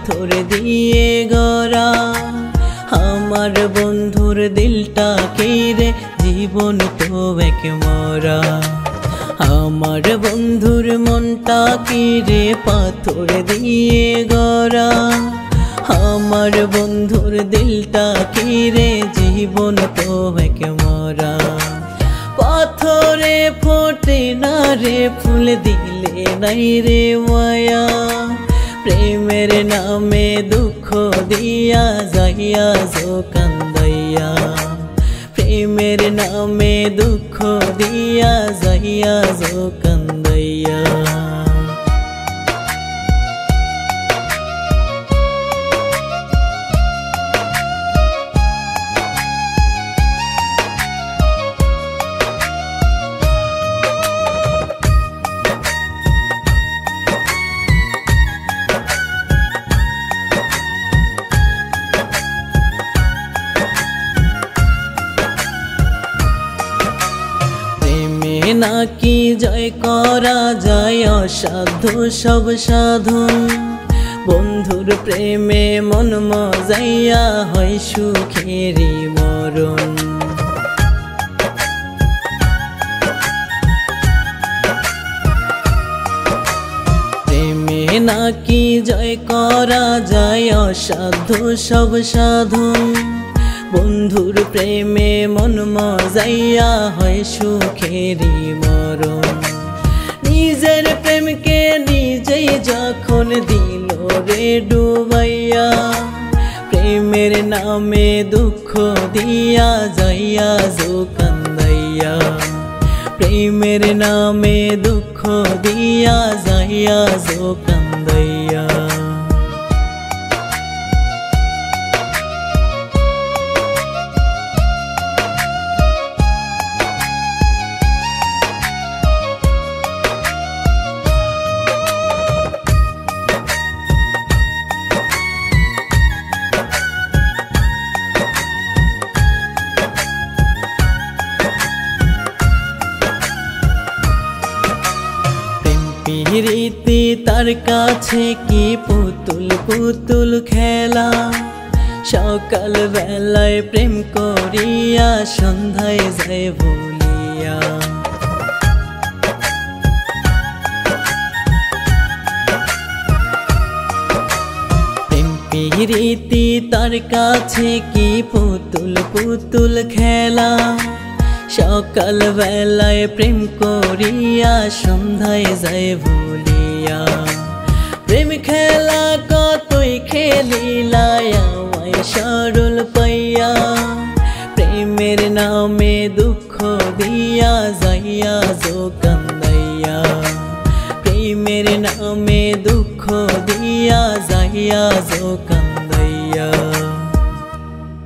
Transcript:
পাথর দিয়ে গড়া। আমার বন্ধুর দিলটা রে জীবন তো এক মরা। আমার বন্ধুর মনটা রে পাথর দিয়ে গড়া। আমার বন্ধুর দিলটা রে জীবন তো এক মরা। পাথরে ফোটে না রে ফুল, দিলে নাই রে মায়া। প্রেমের নামে দুঃখ দিয়া যাইয়া যো কান্দাইয়া। প্রেমের নামে দুঃখ দিয়া যাইয়া যো কান্দাইয়া। নাকি জয় করা যায় অসাধ্য সব সাধন। বন্ধুর প্রেমে মন মজাইয়া হয় সুখেরই মরণ। প্রেমে নাকি জয় করা যায় অসাধ্য সব সাধন। বন্ধুর প্রেমে মন মজাইয়া হয় সুখেরই মরণ। নিজের প্রেমকে নিজেই যখন দিল রে ডুবাইয়া। প্রেমের নামে দুঃখ দিয়া যাইয়া যো কান্দাইয়া। প্রেমের নামে দুঃখ দিয়া যাইয়া যো কান্দাইয়া। রীতি তার কাছে কি পুতুল পুতুল খেলা। সকাল বেলায় প্রেম করিয়া সন্ধ্যায় যায় ভুলিয়া। প্রেম রীতি তার কাছে কি পুতুল পুতুল খেলা। সকাল বেলায় প্রেম করিয়া সন্ধ্যায় যায় ভুলিয়া। প্রেম খেলা কতই খেলিলাই আমায় সরল পাইয়া। প্রেমের নামে দুঃখ দিয়া যাইয়া যো কান্দাইয়া। প্রেমের নামে দুঃখ দিয়া যাইয়া যো কান্দাইয়া।